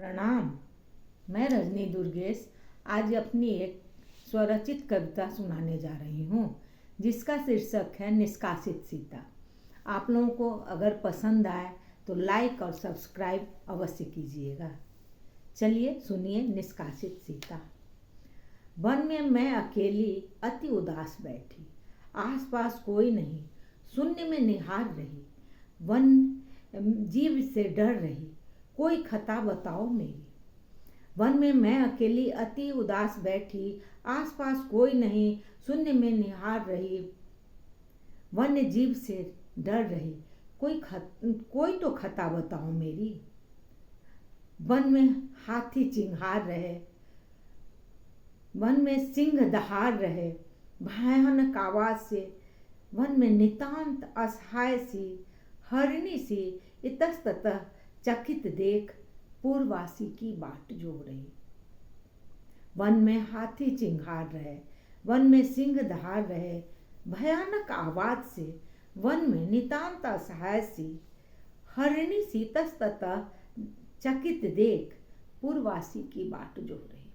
प्रणाम। मैं रजनी दुर्गेश आज अपनी एक स्वरचित कविता सुनाने जा रही हूँ जिसका शीर्षक है निष्कासित सीता। आप लोगों को अगर पसंद आए तो लाइक और सब्सक्राइब अवश्य कीजिएगा। चलिए सुनिए निष्कासित सीता। वन में मैं अकेली अति उदास बैठी, आसपास कोई नहीं, शून्य में निहार रही। वन जीव से डर रही, कोई खता बताओ मेरी। वन में मैं अकेली अति उदास बैठी, आसपास कोई नहीं, शून्य में निहार रही। वन्य जीव से डर रही, कोई तो खता बताओ मेरी। वन में हाथी चिंघार रहे, वन में सिंह दहाड़ रहे, भयानक आवाज से वन में नितांत असहाय सी हरिणी सी इतस्ततः चकित देख पूर्ववासी की बाट जोह रही। वन में हाथी चिंघार रहे, वन में सिंह दहाड़ रहे, भयानक आवाज से वन में नितांत असहाय सी हरिणी सी इतस्ततः चकित देख पूर्ववासी की बाट जोह रही।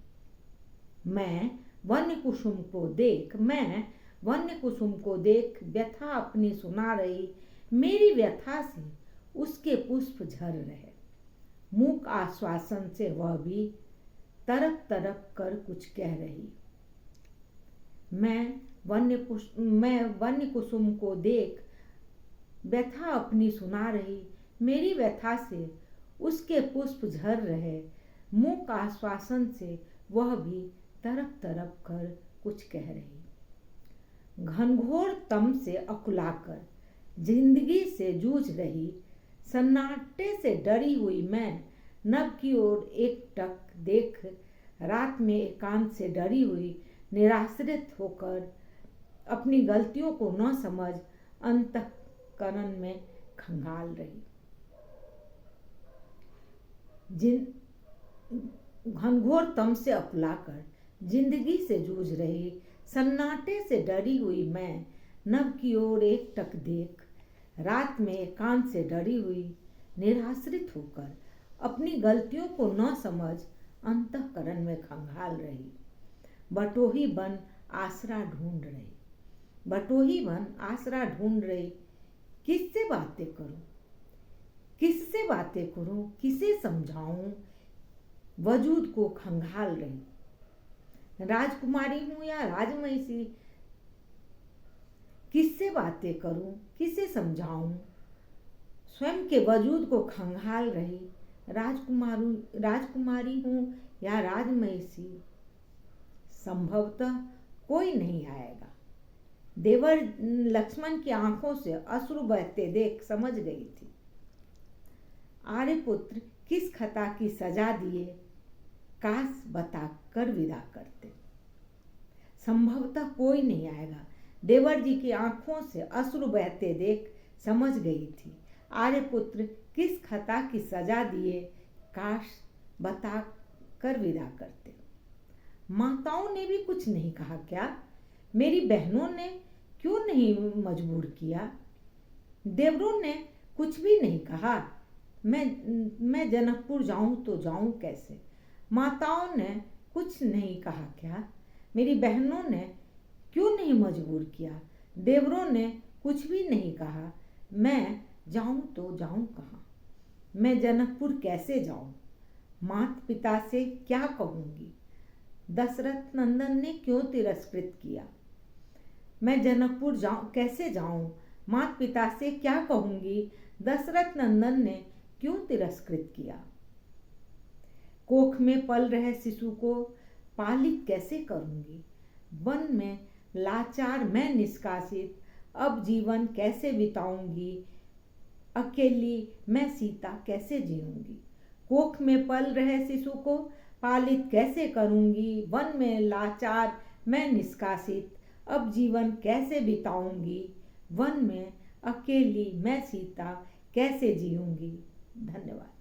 मैं वन्य कुसुम को देख व्यथा अपनी सुना रही। मेरी व्यथा से उसके पुष्प झर रहे, मूक आश्वासन से वह भी तरफ तरफ कर कुछ कह रही। मैं वन्य कुसुम को देख व्यथा अपनी सुना रही। मेरी व्यथा से उसके पुष्प झर रहे, मूक आश्वासन से वह भी तरफ तरफ कर कुछ कह रही। घनघोर तम से अकुलाकर जिंदगी से जूझ रही, सन्नाटे से डरी हुई मैं नभ की ओर एकटक देख, रात में एकांत से डरी हुई, निराश्रित होकर अपनी गलतियों को न समझ अंतःकरण में खंगाल रही। घनघोर तम से अकुलाकर जिंदगी से जूझ रही, सन्नाटे से डरी हुई मैं नभ की ओर एकटक देख, रात में एकांत से डरी हुई, निराश्रित होकर अपनी गलतियों को न समझ अंतःकरण में खंगाल रही। बटोही वन आसरा ढूंढ रही, बटोही वन आसरा ढूंढ रही। किससे बातें करूं, किससे बातें करूं, किसे समझाऊं, वजूद को खंगाल रही। राजकुमारी हूं या राजमहिषी, किससे बातें करूं, किसे समझाऊं, स्वयं के वजूद को खंगाल रही। राजकुमारी हूं या राजमहिषी, संभवतः कोई नहीं आएगा। देवर लक्ष्मण की आंखों से अश्रु बहते देख समझ गई थी। आर्यपुत्र किस खता की सजा दिए, काश बता कर विदा करते। संभवतः कोई नहीं आएगा। देवर जी की आंखों से अश्रु बहते देख समझ गई थी। आर्यपुत्र किस खता की सजा दिए, काश बता कर विदा करते। माताओं ने भी कुछ नहीं कहा क्या, मेरी बहनों ने क्यों नहीं मजबूर किया। देवरों ने कुछ भी नहीं कहा, मैं जनकपुर जाऊं तो जाऊं कैसे। माताओं ने कुछ नहीं कहा क्या, मेरी बहनों ने क्यों नहीं मजबूर किया। देवरों ने कुछ भी नहीं कहा, मैं जाऊं तो जाऊं कहाँ, मैं जनकपुर कैसे जाऊं, माता पिता से क्या कहूंगी। दशरथ नंदन ने क्यों तिरस्कृत किया, मैं जनकपुर कैसे जाऊं, माता पिता से क्या कहूंगी। दशरथ नंदन ने क्यों तिरस्कृत किया। कोख में पल रहे शिशु को पालित कैसे करूंगी। वन में लाचार मैं निष्कासित, अब जीवन कैसे बिताऊंगी। अकेली मैं सीता कैसे जीऊंगी। कोख में पल रहे शिशु को पालित कैसे करूंगी। वन में लाचार मैं निष्कासित, अब जीवन कैसे बिताऊंगी। वन में अकेली मैं सीता कैसे जीऊंगी। धन्यवाद।